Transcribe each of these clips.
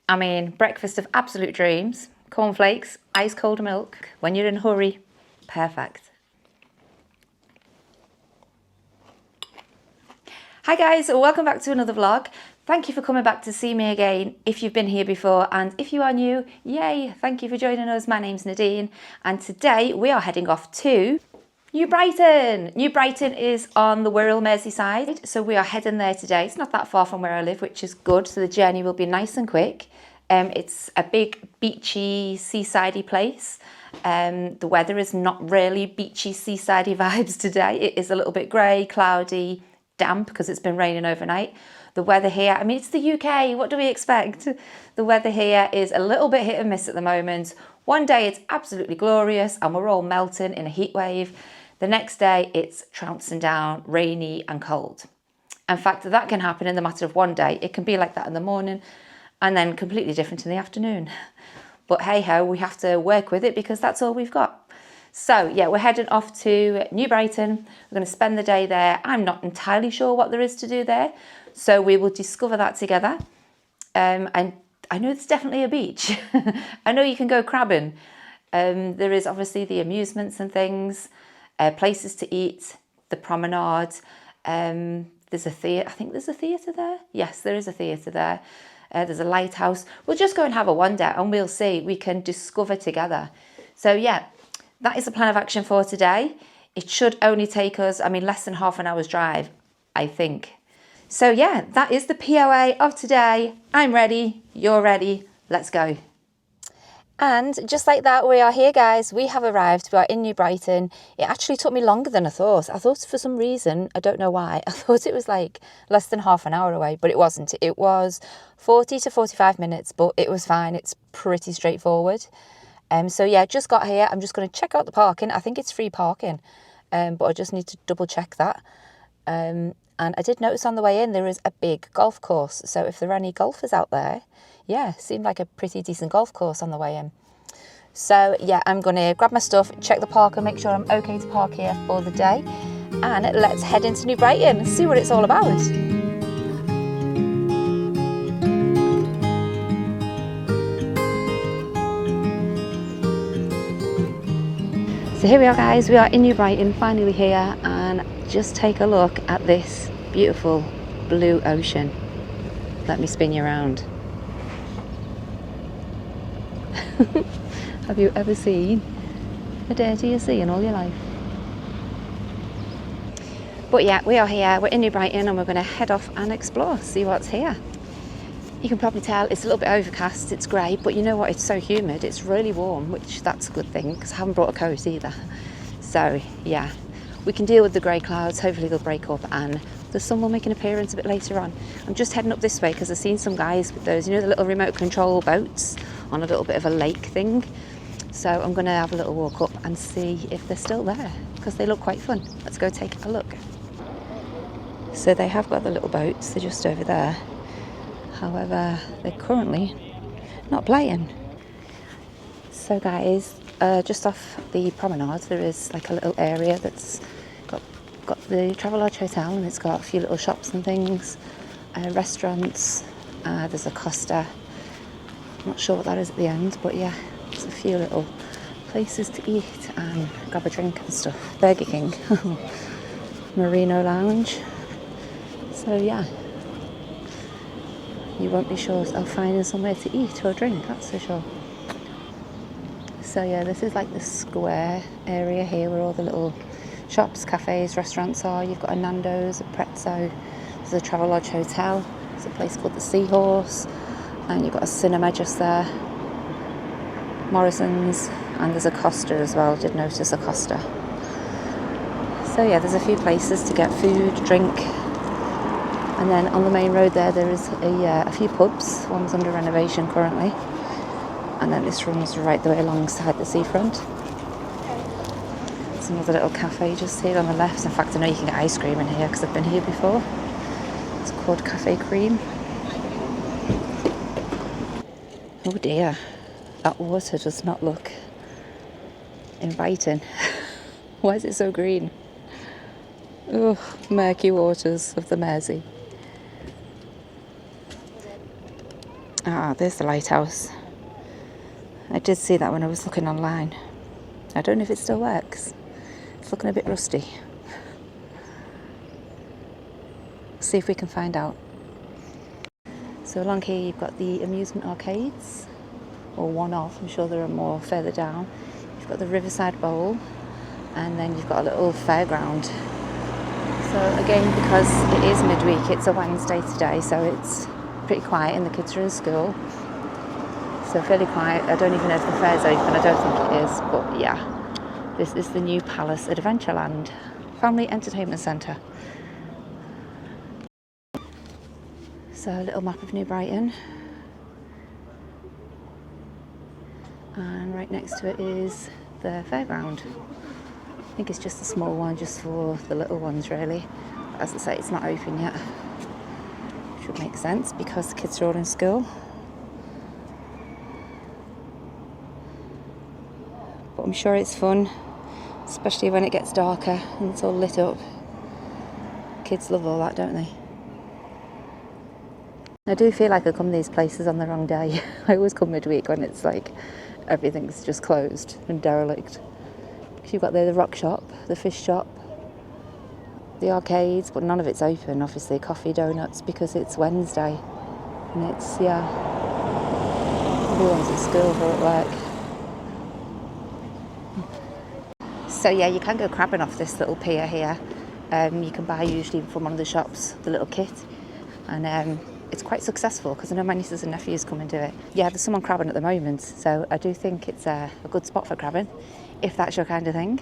I mean, breakfast of absolute dreams, cornflakes, ice cold milk. When you're in a hurry, perfect. Hi guys, welcome back to another vlog. Thank you for coming back to see me again if you've been here before, and if you are new, yay, thank you for joining us. My name's Nadine, and today we are heading off to New Brighton. New Brighton is on the River Mersey, so we are heading there today. It's not that far from where I live, which is good, so the journey will be nice and quick. It's a big beachy, seasidey place. The weather is not really beachy, seasidey vibes today. It is a little bit grey, cloudy, damp because it's been raining overnight. The weather here, I mean, it's the UK, what do we expect? The weather here is a little bit hit and miss at the moment. One day it's absolutely glorious and we're all melting in a heat wave. The next day it's trouncing down, rainy and cold. In fact, that can happen in the matter of one day. It can be like that in the morning and then completely different in the afternoon. But hey ho, we have to work with it because that's all we've got. So yeah, we're heading off to New Brighton. We're going to spend the day there. I'm not entirely sure what there is to do there, so we will discover that together. And I know there's definitely a beach. I know you can go crabbing. There is obviously the amusements and things, places to eat, the promenade. There's a theatre. I think there's a theatre there. Yes, there is a theatre there. There's a lighthouse. We'll just go and have a wander and we'll see. We can discover together. So yeah. That is the plan of action for today. It should only take us, I mean, less than half an hour's drive, I think. So yeah, that is the POA of today. I'm ready, you're ready, let's go. And just like that, we are here, guys. We have arrived. We are in New Brighton. It actually took me longer than I thought. I thought for some reason, I don't know why, I thought it was like less than half an hour away, but it wasn't. It was 40 to 45 minutes, but it was fine. It's pretty straightforward. So yeah, just got here. I'm just going to check out the parking. I think it's free parking, but I just need to double check that. And I did notice on the way in, there is a big golf course. So if there are any golfers out there, yeah, seemed like a pretty decent golf course on the way in. So yeah, I'm going to grab my stuff, check the park and make sure I'm okay to park here for the day. And let's head into New Brighton and see what it's all about. So here we are, guys, we are in New Brighton, finally here, and just take a look at this beautiful blue ocean. Let me spin you around. Have you ever seen a dirtier sea in all your life? But yeah, we are here, we're in New Brighton and we're going to head off and explore, see what's here. You can probably tell it's a little bit overcast, it's grey, but you know what, it's so humid, it's really warm, which that's a good thing because I haven't brought a coat either. So yeah, we can deal with the grey clouds, hopefully they'll break up and the sun will make an appearance a bit later on. I'm just heading up this way because I've seen some guys with those, you know, the little remote control boats on a little bit of a lake thing. So I'm going to have a little walk up and see if they're still there because they look quite fun. Let's go take a look. So they have got the little boats, they're just over there. However, they're currently not playing. So guys, just off the promenade, there is like a little area that's got the Travelodge Hotel, and it's got a few little shops and things, restaurants. There's a Costa. I'm not sure what that is at the end, but yeah, there's a few little places to eat and grab a drink and stuff. Burger King, Merino Lounge. So yeah. You won't be sure of finding somewhere to eat or drink, that's for sure. So yeah, this is like the square area here where all the little shops, cafes, restaurants are. You've got a Nando's, a Prezzo, there's a Travelodge Hotel, there's a place called the Seahorse, and you've got a cinema just there, Morrison's, and there's a Costa as well. I did notice a Costa. So yeah, there's a few places to get food, drink. And then on the main road there is a few pubs. One's under renovation currently. And then this runs right the way alongside the seafront. There's another little cafe just here on the left. In fact, I know you can get ice cream in here because I've been here before. It's called Cafe Cream. Oh dear, that water does not look inviting. Why is it so green? Oh, murky waters of the Mersey. Ah, there's the lighthouse. I did see that when I was looking online. I don't know if it still works. It's looking a bit rusty. See if we can find out. So along here you've got the amusement arcades, or one of, I'm sure there are more further down. You've got the Riverside Bowl, and then you've got a little fairground. So again, because it is midweek, it's a Wednesday today, so it's pretty quiet and the kids are in school. So fairly quiet. I don't even know if the fair's open, I don't think it is, but yeah. This is the new Palace Adventureland Family Entertainment Centre. So a little map of New Brighton. And right next to it is the fairground. I think it's just a small one, just for the little ones really. As I say, it's not open yet. Should make sense because the kids are all in school. But I'm sure it's fun, especially when it gets darker and it's all lit up. Kids love all that, don't they? I do feel like I come to these places on the wrong day. I always come midweek when it's like everything's just closed and derelict. You've got there the rock shop, the fish shop, the arcades, but none of it's open, obviously. Coffee, donuts, because it's Wednesday. And it's, yeah, everyone's at school or at work. So yeah, you can go crabbing off this little pier here. You can buy usually from one of the shops the little kit. And it's quite successful because I know my nieces and nephews come and do it. Yeah, there's someone crabbing at the moment, so I do think it's a good spot for crabbing, if that's your kind of thing.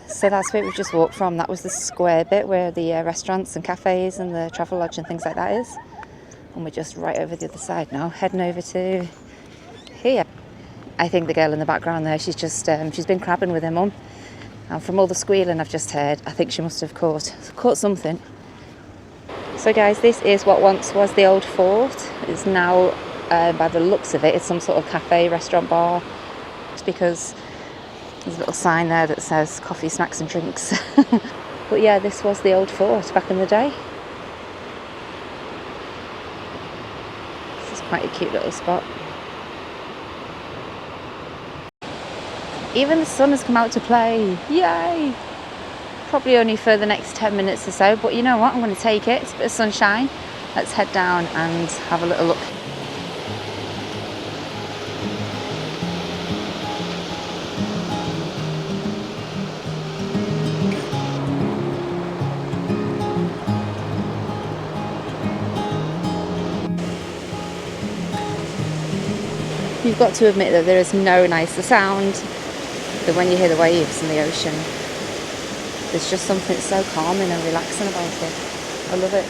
So that's where we've just walked from. That was the square bit where the restaurants and cafes and the travel lodge and things like that is. And we're just right over the other side now, heading over to here. I think the girl in the background there, she's just she's been crabbing with her mum. And from all the squealing I've just heard, I think she must have caught something. So guys, this is what once was the old fort. It's now, by the looks of it, it's some sort of cafe, restaurant, bar. It's because there's a little sign there that says coffee, snacks and drinks. But yeah, this was the old fort back in the day. This is quite a cute little spot. Even the sun has come out to play. Yay! Probably only for the next 10 minutes or so, but you know what, I'm going to take it. It's a bit of sunshine. Let's head down and have a little look. You've got to admit that there is no nicer sound than when you hear the waves in the ocean. There's just something so calming and relaxing about it. I love it.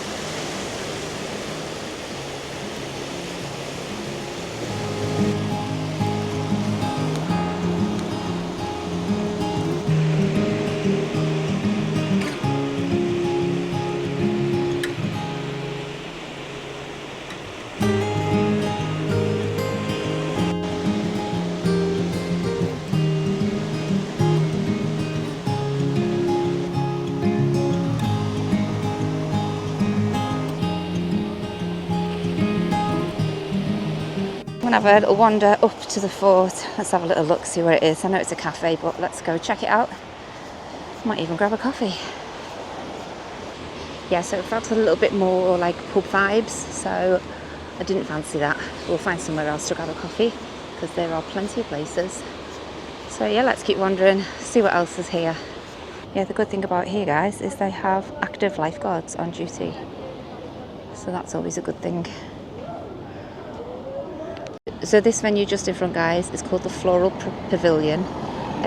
I'm going to have a little wander up to the fort. Let's have a little look, see where it is. I know it's a cafe, but let's go check it out. Might even grab a coffee. Yeah, so it felt a little bit more like pub vibes, so I didn't fancy that. We'll find somewhere else to grab a coffee because there are plenty of places. So yeah, let's keep wandering, see what else is here. Yeah, the good thing about here, guys, is they have active lifeguards on duty. So that's always a good thing. So this venue just in front, guys, is called the Floral Pavilion.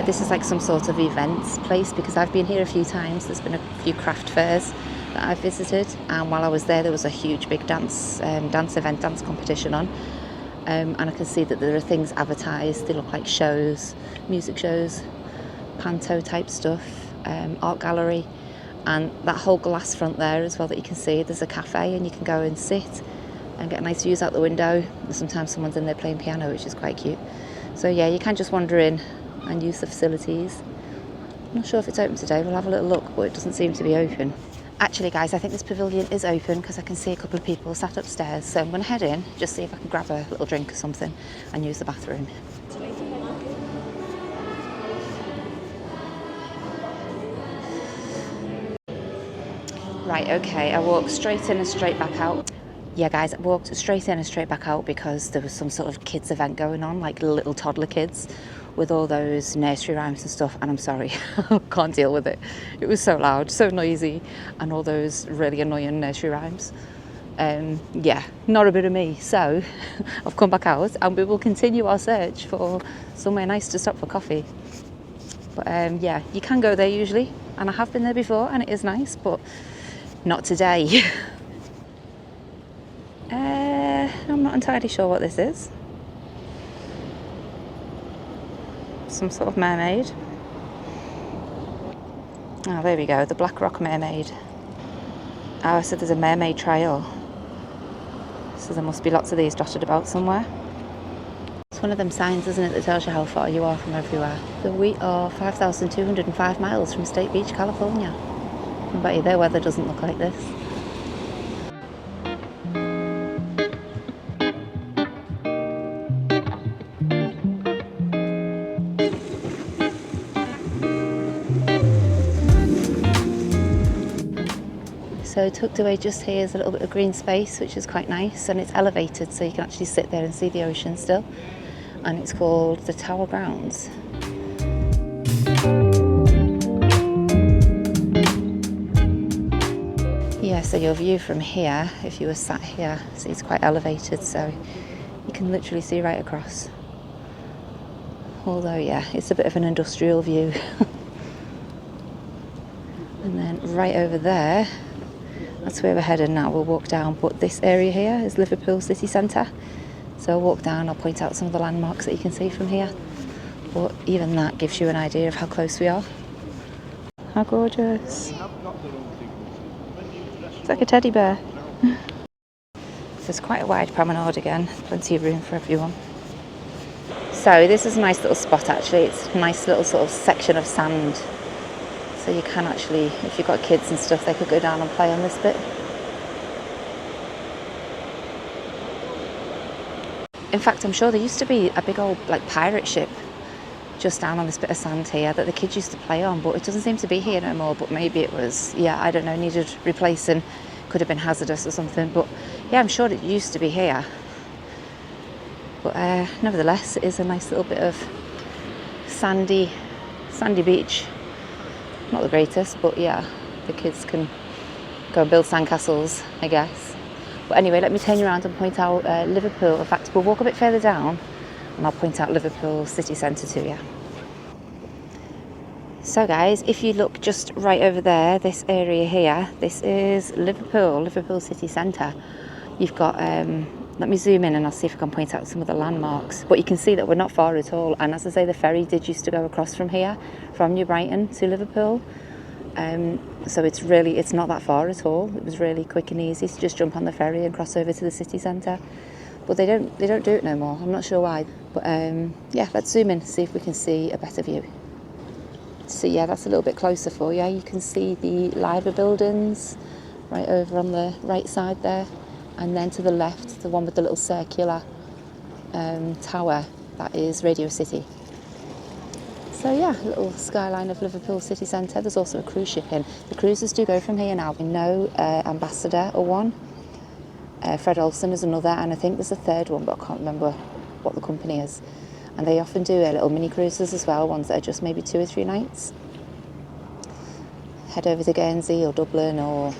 This is like some sort of events place because I've been here a few times. There's been a few craft fairs that I've visited, and while I was there was a huge big dance competition on. And I can see that there are things advertised. They look like shows, music shows, panto type stuff, art gallery, and that whole glass front there as well that you can see. There's a cafe and you can go and sit and get nice views out the window. And sometimes someone's in there playing piano, which is quite cute. So yeah, you can just wander in and use the facilities. I'm not sure if it's open today. We'll have a little look, but it doesn't seem to be open. Actually guys, I think this pavilion is open because I can see a couple of people sat upstairs, so I'm going to head in, just see if I can grab a little drink or something and use the bathroom. Right, okay, I walked straight in and straight back out. Yeah guys, I walked straight in and straight back out because there was some sort of kids event going on, like little toddler kids with all those nursery rhymes and stuff, and I'm sorry, I can't deal with it. It was so loud, so noisy, and all those really annoying nursery rhymes. Yeah, not a bit of me. So I've come back out and we will continue our search for somewhere nice to stop for coffee. But yeah, you can go there usually, and I have been there before and it is nice, but not today. I'm not entirely sure what this is. Some sort of mermaid. Oh, there we go, the Black Rock Mermaid. Oh, so there's a mermaid trail. So there must be lots of these dotted about somewhere. It's one of them signs, isn't it, that tells you how far you are from everywhere. So we are 5,205 miles from State Beach, California. I bet you their weather doesn't look like this. So tucked away just here is a little bit of green space, which is quite nice, and it's elevated so you can actually sit there and see the ocean still. And it's called the Tower Grounds. Yeah, so your view from here, if you were sat here, see it's quite elevated, so you can literally see right across. Although yeah, it's a bit of an industrial view. And then right over there, that's where we're heading now. We'll walk down, but this area here is Liverpool city centre. So I'll walk down, I'll point out some of the landmarks that you can see from here. But even that gives you an idea of how close we are. How gorgeous. It's like a teddy bear. There's quite a wide promenade again, plenty of room for everyone. So this is a nice little spot actually. It's a nice little sort of section of sand. So you can actually, if you've got kids and stuff, they could go down and play on this bit. In fact, I'm sure there used to be a big old like pirate ship just down on this bit of sand here that the kids used to play on, but it doesn't seem to be here no more. But maybe it was, yeah, I don't know, needed replacing, could have been hazardous or something. But yeah, I'm sure it used to be here. But nevertheless, it is a nice little bit of sandy beach. Not the greatest, but yeah, the kids can go and build sandcastles, I guess. But anyway, let me turn you around and point out Liverpool. In fact, we'll walk a bit further down and I'll point out Liverpool city centre to you. So guys, if you look just right over there, this area here, this is Liverpool city centre. You've got, let me zoom in and I'll see if I can point out some of the landmarks. But you can see that we're not far at all. And as I say, the ferry did used to go across from here, from New Brighton to Liverpool. So it's not that far at all. It was really quick and easy to just jump on the ferry and cross over to the city centre. But they don't do it no more. I'm not sure why. But yeah, let's zoom in and see if we can see a better view. So yeah, that's a little bit closer for you. You can see the Liver buildings right over on the right side there. And then to the left, the one with the little circular tower, that is Radio City. So yeah, a little skyline of Liverpool city centre. There's also a cruise ship in. The cruises do go from here now. We know Ambassador are one, Fred Olsen is another, and I think there's a third one, but I can't remember what the company is. And they often do little mini cruises as well, ones that are just maybe 2 or 3 nights. Head over to Guernsey or Dublin or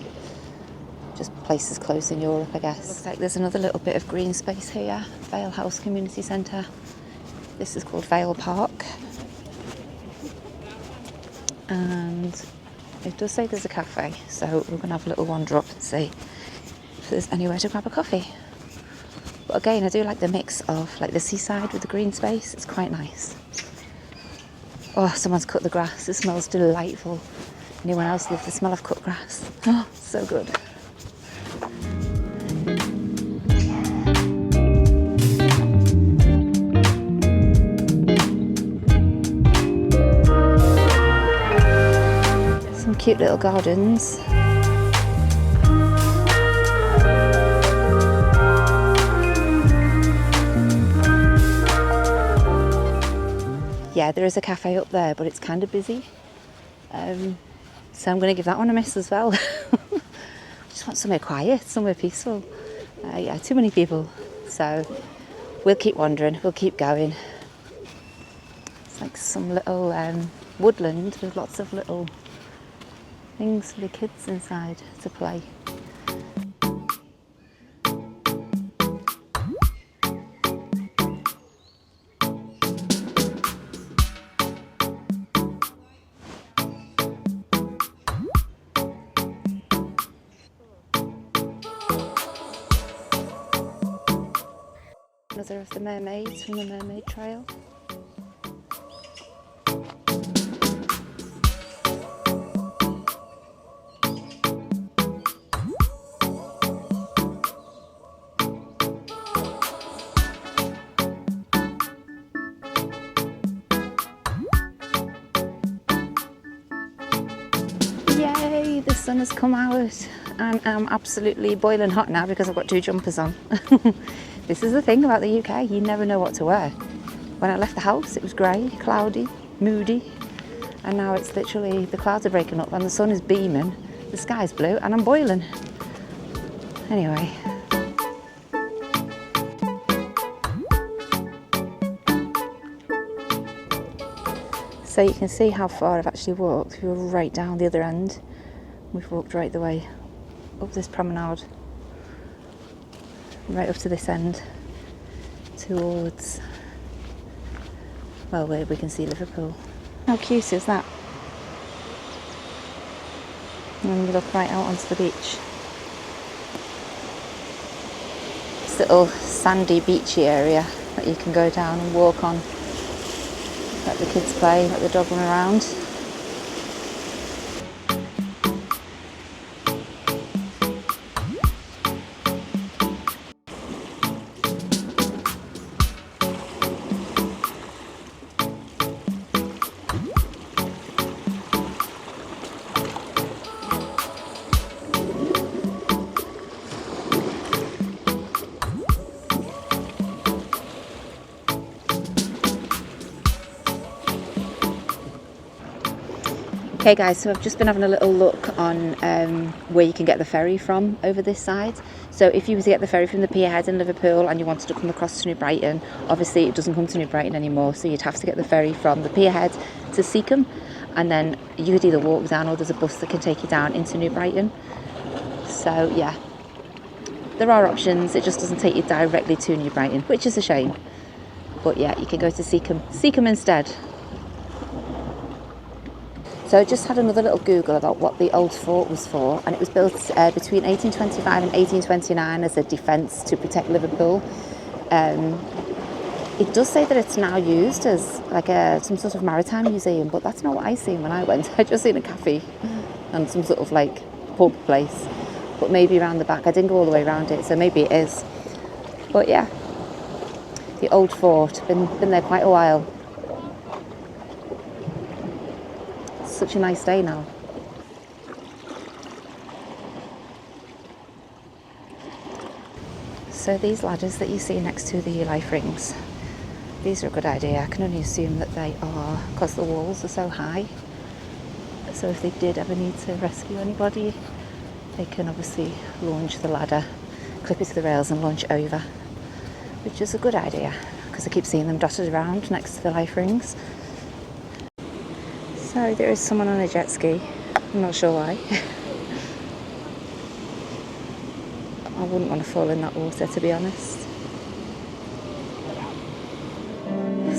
just places close in Europe, I guess. Looks like there's another little bit of green space here, Vale House Community Centre. This is called Vale Park. And it does say there's a cafe, so we're going to have a little wander up and see if there's anywhere to grab a coffee. But again, I do like the mix of like the seaside with the green space. It's quite nice. Oh, someone's cut the grass. It smells delightful. Anyone else love the smell of cut grass? Oh, so good. Some cute little gardens. Yeah, there is a cafe up there, but it's kind of busy. So I'm going to give that one a miss as well. Just want somewhere quiet, somewhere peaceful. Yeah, too many people. So we'll keep wandering, we'll keep going. It's like some little woodland with lots of little things for the kids inside to play. Another of the mermaids from the Mermaid Trail. Yay, the sun has come out and I'm absolutely boiling hot now because I've got 2 jumpers on. This is the thing about the UK, you never know what to wear. When I left the house it was grey, cloudy, moody, and now it's literally the clouds are breaking up and the sun is beaming, the sky's blue and I'm boiling. Anyway. So you can see how far I've actually walked. We were right down the other end. We've walked right the way up this promenade, right up to this end, towards, well, where we can see Liverpool. How cute is that? And we look right out onto the beach. This little sandy beachy area that you can go down and walk on. Let the kids play, let the dog run around. Okay guys, so I've just been having a little look on where you can get the ferry from over this side. So if you were to get the ferry from the pier head in Liverpool and you wanted to come across to New Brighton, obviously it doesn't come to New Brighton anymore, so you'd have to get the ferry from the pier head to Seacombe, and then you could either walk down or there's a bus that can take you down into New Brighton. So yeah, there are options, it just doesn't take you directly to New Brighton, which is a shame. But yeah, you can go to Seacombe instead. So I just had another little Google about what the old fort was for, and it was built between 1825 and 1829 as a defence to protect Liverpool. It does say that it's now used as like some sort of maritime museum, but that's not what I seen when I went. I just seen a cafe and some sort of like pub place, but maybe around the back. I didn't go all the way around it, so maybe it is. But yeah, the old fort, been there quite a while. Such a nice day now. So these ladders that you see next to the life rings, these are a good idea. I can only assume that they are because the walls are so high. So if they did ever need to rescue anybody, they can obviously launch the ladder, clip it to the rails and launch over, which is a good idea because I keep seeing them dotted around next to the life rings. So there is someone on a jet ski, I'm not sure why. I wouldn't want to fall in that water, to be honest.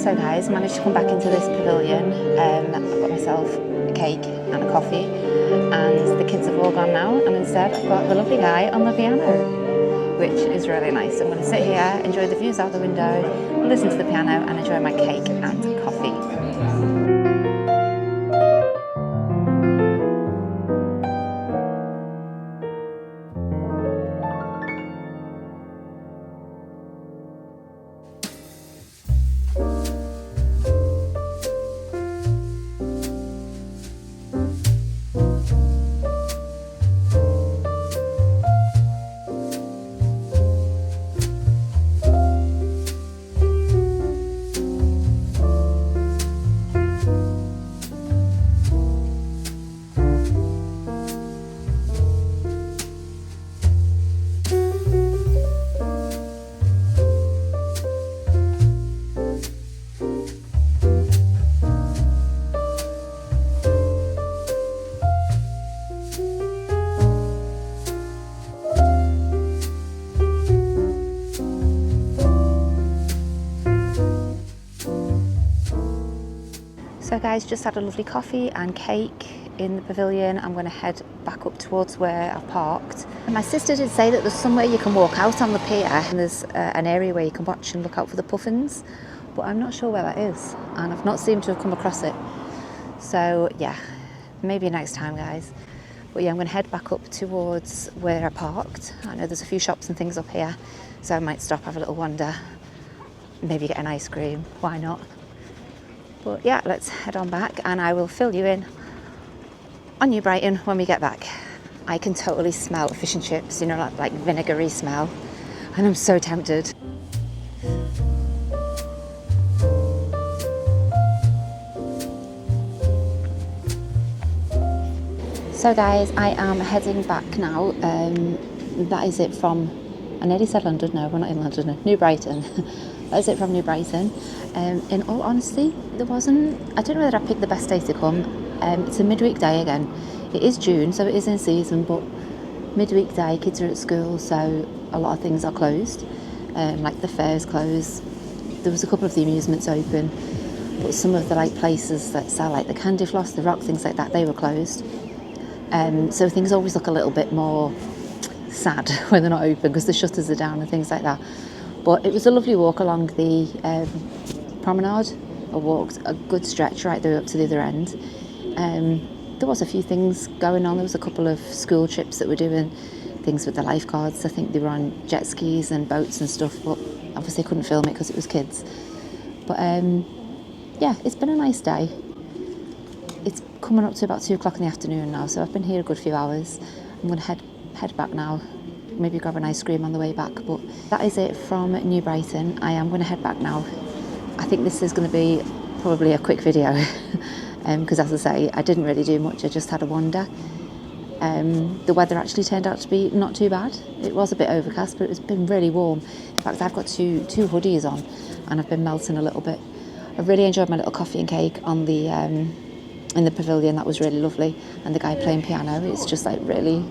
So guys, managed to come back into this pavilion. I've got myself a cake and a coffee, and the kids have all gone now, and instead I've got the lovely guy on the piano, which is really nice. I'm going to sit here, enjoy the views out the window, listen to the piano and enjoy my cake and coffee. So guys, just had a lovely coffee and cake in the pavilion. I'm going to head back up towards where I've parked. And my sister did say that there's somewhere you can walk out on the pier and there's an area where you can watch and look out for the puffins, but I'm not sure where that is and I've not seemed to have come across it. So yeah, maybe next time guys. But yeah, I'm going to head back up towards where I parked. I know there's a few shops and things up here, so I might stop, have a little wander, maybe get an ice cream, why not? But yeah, let's head on back and I will fill you in on New Brighton when we get back. I can totally smell fish and chips, you know, like vinegary smell, and I'm so tempted. So guys, I am heading back now. That is it from, I nearly said London, no, we're not in London, New Brighton. That is it from New Brighton. In all honesty, there wasn't, I don't know whether I picked the best day to come. It's a midweek day again. It is June, so it is in season, but midweek day, kids are at school, so a lot of things are closed. Like the fair's closed. There was a couple of the amusements open, but some of the like places that sell like the candy floss, the rock, things like that, they were closed. So things always look a little bit more sad when they're not open because the shutters are down and things like that. But it was a lovely walk along the promenade. I walked a good stretch right there up to the other end. There was a few things going on. There was a couple of school trips that were doing things with the lifeguards. I think they were on jet skis and boats and stuff, but obviously couldn't film it because it was kids. But yeah, it's been a nice day. It's coming up to about 2 o'clock in the afternoon now, so I've been here a good few hours. I'm going to head back now, maybe grab an ice cream on the way back, but that is it from New Brighton. I am going to head back now. I think this is going to be probably a quick video because as I say, I didn't really do much, I just had a wander. The weather actually turned out to be not too bad. It was a bit overcast, but it's been really warm. In fact, I've got two hoodies on and I've been melting a little bit. I've really enjoyed my little coffee and cake on the in the pavilion. That was really lovely, and the guy playing piano, it's just like really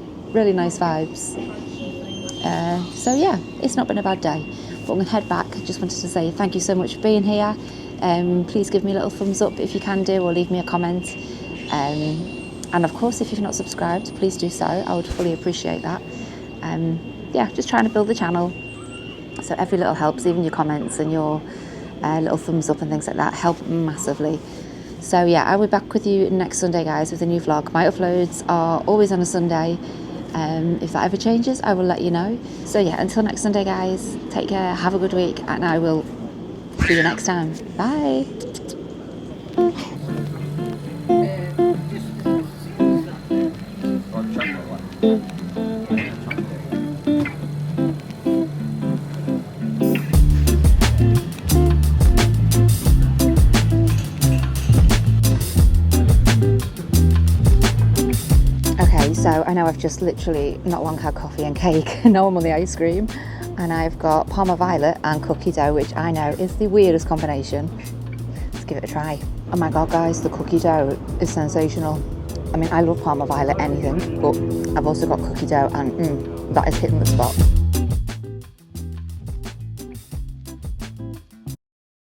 nice vibes. So yeah, it's not been a bad day, but I'm going to head back. I just wanted to say thank you so much for being here. Please give me a little thumbs up if you can do, or leave me a comment, and of course if you've not subscribed, please do so. I would fully appreciate that. Yeah, just trying to build the channel, so every little helps. Even your comments and your little thumbs up and things like that help massively. So yeah, I'll be back with you next Sunday guys with a new vlog. My uploads are always on a Sunday. If that ever changes, I will let you know. So yeah, until next Sunday guys, take care, have a good week, and I will see you next time. Bye. So I know I've just literally not long had coffee and cake, now I'm on the ice cream, and I've got Parma Violet and cookie dough, which I know is the weirdest combination. Let's give it a try. Oh my god guys, the cookie dough is sensational. I mean, I love Parma Violet anything, but I've also got cookie dough and that is hitting the spot.